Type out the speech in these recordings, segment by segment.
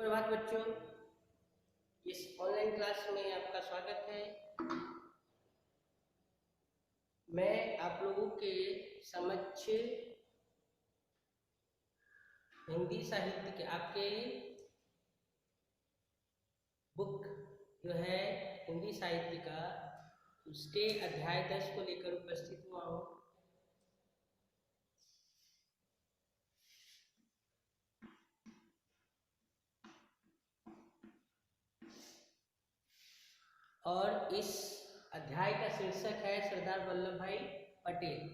सुप्रभात बच्चों, इस ऑनलाइन क्लास में आपका स्वागत है। मैं आप लोगों के समक्ष हिंदी साहित्य के आपके बुक जो है हिंदी साहित्य का, उसके अध्याय 10 को लेकर उपस्थित हुआ हूँ। और इस अध्याय का शीर्षक है सरदार वल्लभ भाई पटेल।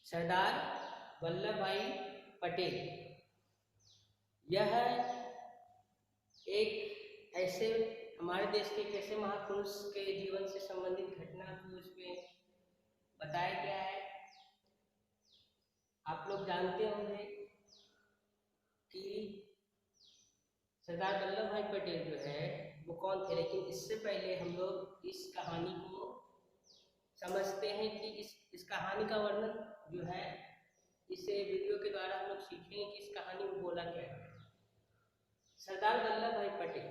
सरदार वल्लभ भाई पटेल यह एक ऐसे हमारे देश के एक ऐसे महापुरुष के जीवन से संबंधित घटना को उसमें बताया गया है। आप लोग जानते होंगे कि सरदार वल्लभ भाई पटेल जो है वो कौन थे, लेकिन इससे पहले हम लोग इस कहानी को समझते हैं कि इस कहानी का वर्णन जो है इस वीडियो के द्वारा हम लोग सीखेंगे कि इस कहानी में बोला क्या है। सरदार वल्लभ भाई पटेल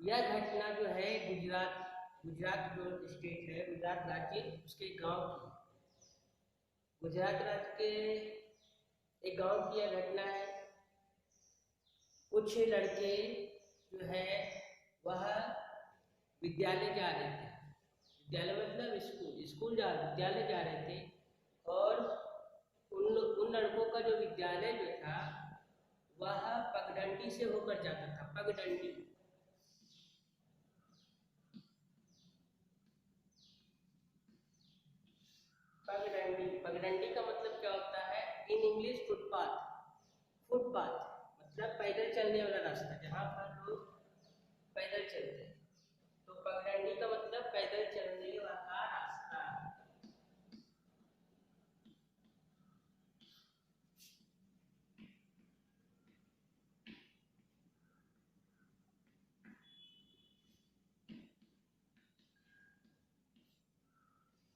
यह घटना जो है गुजरात जो स्टेट है, गुजरात राज्य, उसके गांव की, गुजरात राज्य के एक गांव की यह घटना है। कुछ लड़के जो है वह विद्यालय जा रहे थे, विद्यालय मतलब विद्यालय जा रहे थे, और उन लड़कों का जो विद्यालय जो था वह पगडंडी से होकर जाता था। पगडंडी पगडंडी का मतलब क्या होता है? इन इंग्लिश फुटपाथ मतलब पैदल चलने वाला रास्ता, जहाँ पर लोग पैदल चलते हैं। तो पगडंडी का मतलब पैदल चलने वाला रास्ता।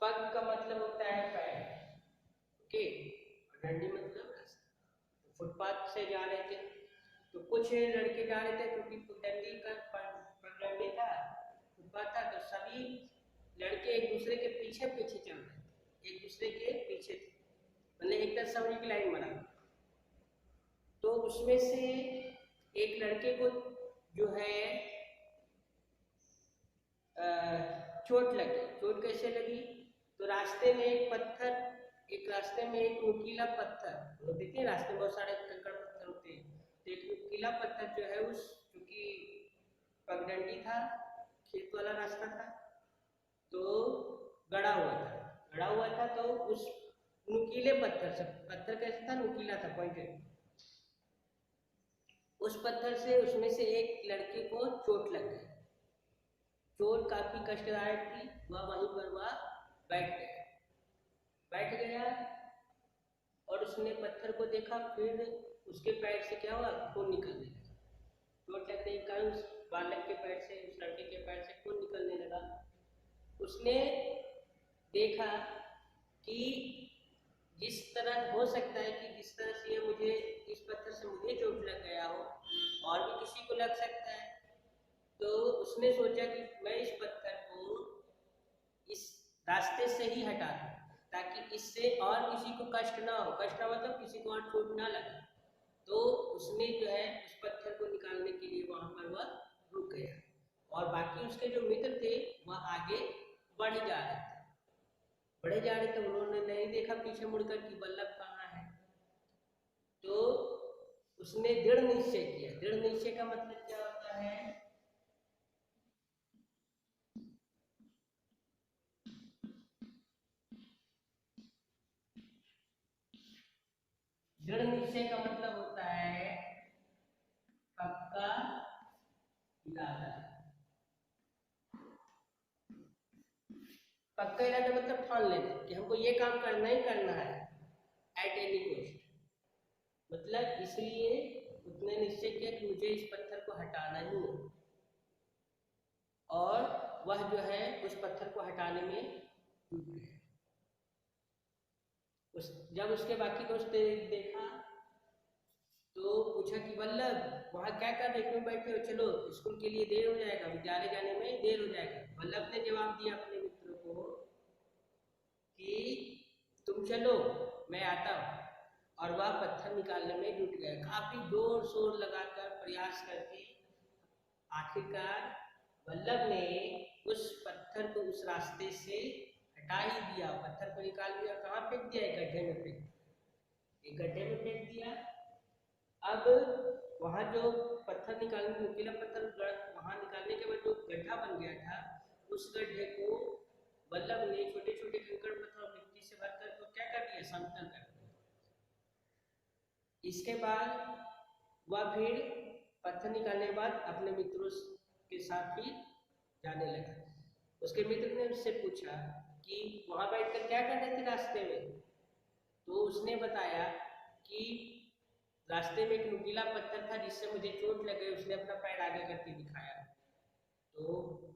पग का मतलब होता है पैर, ओके। पगडंडी मतलब रास्ता। तो फुटपाथ से जा रहे थे, तो कुछ लड़के जा रहे थे क्योंकि पगडंडी था, फुटपाथ था, तो सभी लड़के एक दूसरे के पीछे चल रहे थे, एक दूसरे के पीछे थे, मतलब एक तरह समझ की लाइन बना। तो उसमें से एक लड़के को जो है चोट लगी। चोट कैसे लगी? तो रास्ते में एक नुकीला पत्थर, वो देखिए रास्ते में बहुत सारे कंकड़ पत्थर होते हैं, तो एक नुकीला पत्थर जो है, उस क्योंकि पगडंडी था, खेत वाला रास्ता था, तो गड़ा हुआ था, तो उस नुकीले पत्थर कैसे था? नुकीला था, पॉइंटेड। उस पत्थर से उसमें से एक लड़के को चोट लग गई। चोट काफी कष्टदायक थी। वह वहीं पर बैठ गया और उसने पत्थर को देखा। फिर उसके पैर से क्या हुआ? खून निकलने लगा। चोट लगने के कारण उस बालक के पैर से, उस लड़के के पैर से खून निकलने लगा। उसने देखा कि जिस तरह हो सकता है कि जिस तरह से मुझे इस पत्थर से मुझे चोट लग गया हो, और भी किसी को लग सकता है। तो उसने सोचा कि मैं इस पत्थर को इस रास्ते से ही हटा दूं, ताकि इससे और किसी को कष्ट ना हो। कष्ट ना मतलब किसी को और चोट ना लगे। तो उसने जो है उस पत्थर को निकालने के लिए वहां पर वह रुक गया, और बाकी उसके जो मित्र थे वह आगे बढ़े जा रहे थे। उन्होंने नहीं देखा पीछे मुड़कर कि वल्लभ कहाँ है। तो उसने दृढ़ निश्चय किया। दृढ़ निश्चय का मतलब क्या होता है? दृढ़ निश्चय का मतलब होता है पक्का इरादा। पक्का इरादा मतलब ठान लेना कि हमको ये काम करना ही करना है एट एनी कॉस्ट। मतलब इसलिए उसने निश्चय किया कि मुझे इस पत्थर को हटाना ही है, और वह जो है उस पत्थर को हटाने में जुट गया। जब उसके बाकी दोस्त देखा तो पूछा कि वल्लभ वहाँ क्या कर रहे, क्यों बैठे हो, चलो स्कूल के लिए देर हो जाएगा, विद्यालय जाने में देर हो जाएगा। वल्लभ ने जवाब दिया अपने मित्र को कि तुम चलो मैं आता हूँ, और वह पत्थर निकालने में जुट गया। काफी जोर शोर लगाकर प्रयास करके आखिरकार वल्लभ ने उस पत्थर को उस रास्ते से हटा ही दिया। पत्थर को निकाल दिया, कहाँ फेंक दिया, एक गड्ढे में फेंक दिया, एक गड्ढे में फेंक दिया। अब वहां जो पत्थर निकालने नुकीला पत्थर वहां निकालने के बाद जो गड्ढा बन गया था, उस गड्ढे को वल्लभ ने छोटे छोटे कंकड़ पत्थर और मिट्टी से भरकर तो क्या कर दिया, समतल कर दिया। इसके बाद वह फिर पत्थर निकालने के बाद अपने मित्रों के साथ ही जाने लगा। उसके मित्र ने उससे पूछा कि वहां बैठकर क्या कर रहे थे रास्ते में, तो उसने बताया कि रास्ते में एक नुकीला पत्थर था जिससे मुझे चोट लग गई। उसने अपना पैर आगे करके दिखाया, तो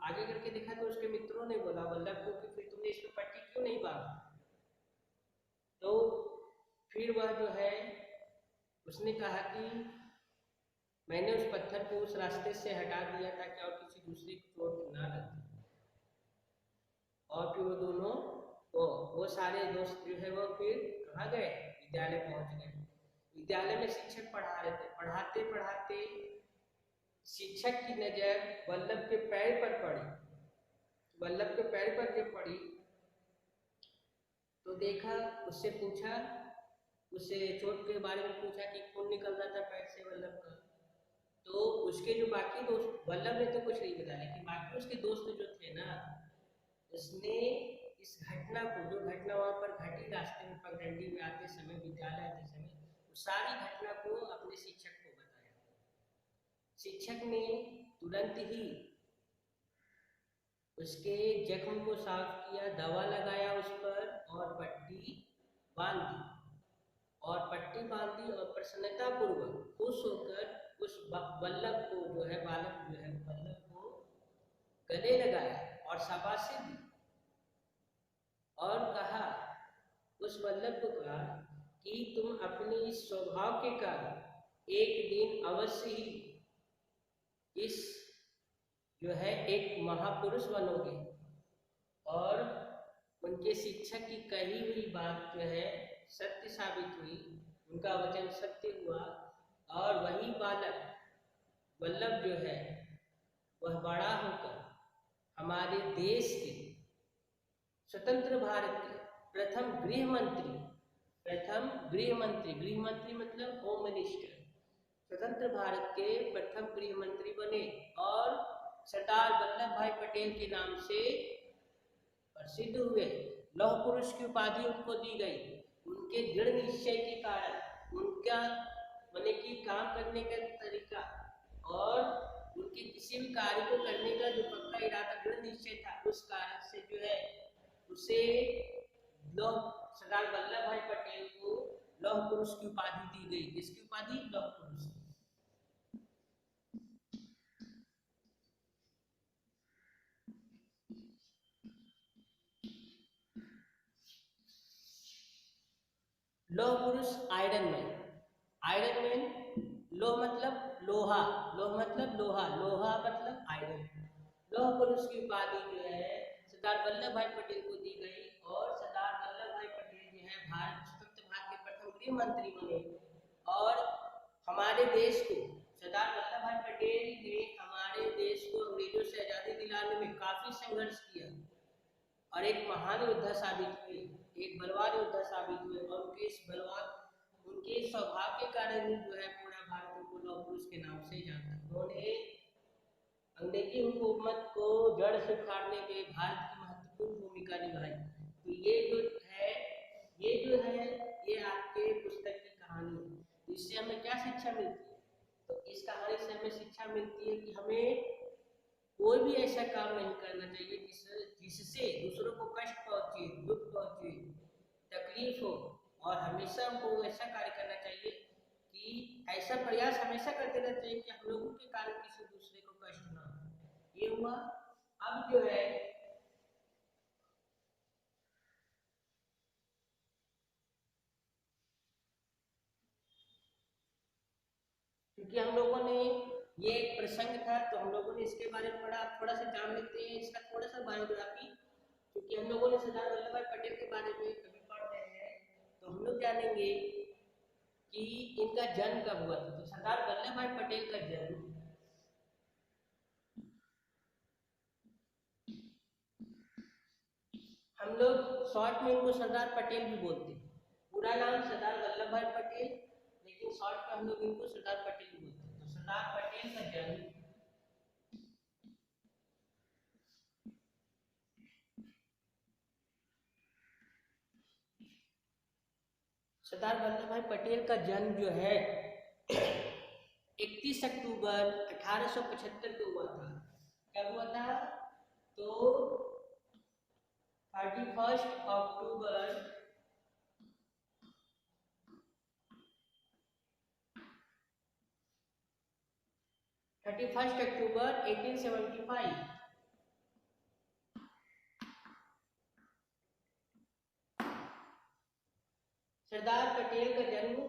आगे करके दिखा तो उसके मित्रों ने बोला वल्लभ को कि फिर तुमने इसमें पट्टी क्यों नहीं बांधी। तो फिर वह जो है उसने कहा कि मैंने उस पत्थर को उस रास्ते से हटा दिया ताकि और किसी दूसरे को चोट ना लगे। और फिर वो दोनों वो सारे दोस्त जो है वो फिर कहाँ गए, विद्यालय पहुंच गए। विद्यालय में शिक्षक पढ़ा रहे थे। पढ़ाते पढ़ाते शिक्षक की नजर वल्लभ के पैर पर पड़ी। वल्लभ के पैर पर जब पड़ी तो देखा, उससे पूछा, उससे चोट के बारे में पूछा कि खून निकल रहा था पैर से वल्लभ का। तो उसके जो बाकी दोस्त, वल्लभ ने तो कुछ नहीं बताया, लेकिन बाकी उसके दोस्त जो थे ना, उसने इस घटना को, जो घटना वहां पर घटी रास्ते में पगडंडी में आते समय, विद्यालय आते समय, सारी घटना को अपने शिक्षक को बताया। शिक्षक ने तुरंत ही उसके जख्म को साफ किया, दवा लगाया उस पर और पट्टी बांध दी। और पट्टी बांधी और प्रसन्नता पूर्वक खुश होकर उस वल्लभ को जो है, बालक जो है वल्लभ को गले लगाया और शाबाशी दी और कहा, उस वल्लभ को कहा कि तुम अपने इस स्वभाव के कारण एक दिन अवश्य ही इस जो है एक महापुरुष बनोगे। और उनके शिक्षक की कही हुई बात जो है सत्य साबित हुई, उनका वचन सत्य हुआ, और वही बालक वल्लभ जो है वह बड़ा होकर हमारे देश के स्वतंत्र भारत के प्रथम गृह मंत्री मतलब होम मिनिस्टर, स्वतंत्र भारत के प्रथम गृह मंत्री बने और सरदार वल्लभ भाई पटेल के नाम से प्रसिद्ध हुए। लौह पुरुष की उपाधि उनको दी गई उनके दृढ़ निश्चय के कारण, उनका माने कि काम करने का तरीका और उनके किसी भी कार्य को करने का जो पक्का इरादा, दृढ़ निश्चय था, उस कारण से जो है उसे सरदार वल्लभ भाई पटेल को लौह पुरुष की उपाधि दी गई। किसकी उपाधि? लौह पुरुष। लौह पुरुष आयरन मैन। आयरन मैन, लौह मतलब लोहा, लौह मतलब लोहा, लोहा मतलब आयरन। लौह पुरुष की उपाधि जो है सरदार वल्लभ भाई पटेल को दी गई और सरदार वल्लभ भाई पटेल जो है स्वतंत्र भारत के प्रथम गृह मंत्री बने। और हमारे देश को, सरदार वल्लभ भाई पटेल ने हमारे देश को अंग्रेजों से आजादी दिलाने में काफी संघर्ष किया और एक महान योद्धा साबित हुए, एक बलवान योद्धा साबित हुए। और उनके इस बलवान, उनके स्वभाव के कारण ही जो है पूरा भारत उनको लौह पुरुष के नाम से जानता है। उन्होंने अंग्रेजी हुकूमत को जड़ से उखाड़ने में भारत की महत्वपूर्ण भूमिका निभाई। तो ये जो है ये आपके पुस्तक की कहानी है। इससे हमें क्या शिक्षा मिलती है? तो इस कहानी से हमें शिक्षा मिलती है कि हमें कोई भी ऐसा काम नहीं करना चाहिए जिससे दूसरों को कष्ट पहुंचे, दुख पहुंचे, तकलीफ हो। और हमेशा हमको ऐसा कार्य करना चाहिए कि ऐसा प्रयास हमेशा करते रहना चाहिए कि हम लोगों के कारण किसी दूसरे को कष्ट ना हो। ये हुआ। अब जो है क्योंकि हम लोगों ने ये एक प्रसंग था तो हम लोगों ने इसके बारे में पढ़ा, थोड़ा सा जान लेते हैं इसका थोड़ा सा बायोग्राफी। क्योंकि हम लोगों ने सरदार वल्लभ भाई पटेल के बारे में कभी पढ़ रहे हैं तो हम लोग जानेंगे कि इनका जन्म कब हुआ था। तो सरदार वल्लभ भाई पटेल का जन्म हम लोग शॉर्ट में इनको सरदार पटेल भी बोलते हैं। पूरा नाम सरदार वल्लभ भाई पटेल, लेकिन शॉर्ट में हम लोग इनको सरदार पटेल भी बोलते हैं। तो सरदार पटेल का जन्म सरदार वल्लभ भाई पटेल का जन्म जो है 31 अक्टूबर 1875 को हुआ था। कब हुआ था? तो 31 अक्टूबर 1875। सरदार पटेल का जन्म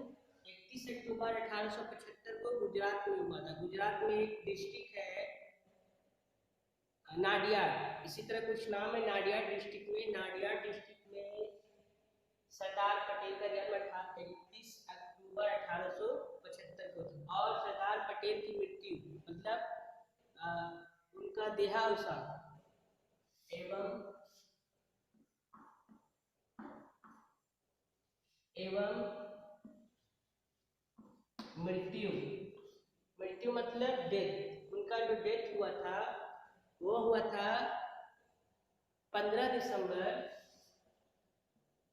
31 अक्टूबर 1875 को गुजरात में हुआ था। गुजरात में एक डिस्ट्रिक्ट है नाडियाड, इसी तरह कुछ नाम है नाडियाड डिस्ट्रिक्ट में। नाडियाड डिस्ट्रिक्ट में सरदार पटेल का जन्म 31 अक्टूबर 1875 को था। और सरदार पटेल की मृत्यु मतलब उनका देहावसान एवं मृत्यु, मृत्यु मतलब डेथ, उनका जो डेथ हुआ था वो हुआ था 15 दिसंबर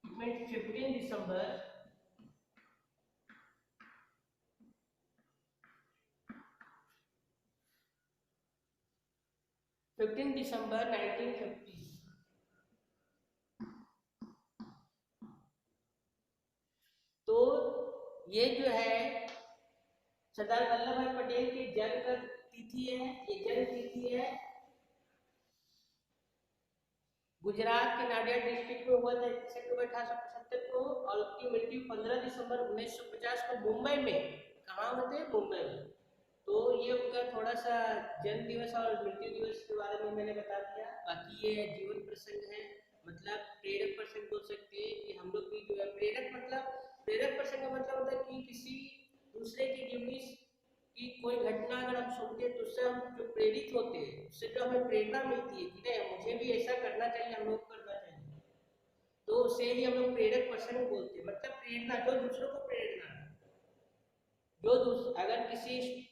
15 दिसंबर 1950। तो ये जो है सरदार वल्लभ भाई पटेल की जन्म का तिथि है। ये जन्म तिथि है गुजरात के नाडियाड डिस्ट्रिक्ट में हुआ था 31 अक्टूबर 1875 को। और उसकी मृत्यु 15 दिसंबर 1950 को मुंबई में, कहाँ होते हैं? मुंबई में। तो ये उनका थोड़ा सा जन्म दिवस और मृत्यु दिवस के बारे में मैंने बता दिया। बाकी ये जीवन प्रसंग है, मतलब प्रेरक प्रसंग बोल सकते हैं कि हम लोग भी जो है प्रेरक प्रसंग का मतलब होता है कि किसी दूसरे की जीवनी की कोई घटना अगर हम सुनते हैं तो उससे हम जो प्रेरित होते हैं, उससे जो हमें प्रेरणा मिलती है कि नहीं मुझे भी ऐसा करना चाहिए, हम लोग करना चाहिए, तो उसे ही हम लोग प्रेरक प्रसंग बोलते हैं। मतलब प्रेरणा, जो दूसरों को प्रेरणा, अगर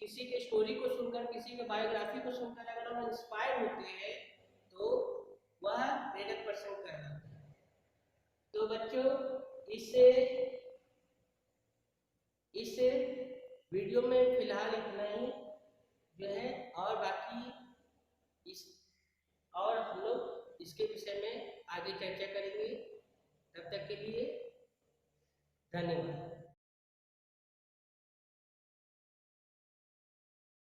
किसी के स्टोरी को सुनकर, किसी के बायोग्राफी को सुनकर अगर हम इंस्पायर होते हैं तो वह प्रेरक प्रसंग कहलाता है। तो बच्चों इस वीडियो में फिलहाल इतना ही जो है, और बाकी इस और हम लोग इसके विषय में आगे चर्चा करेंगे। तब तक के लिए धन्यवाद।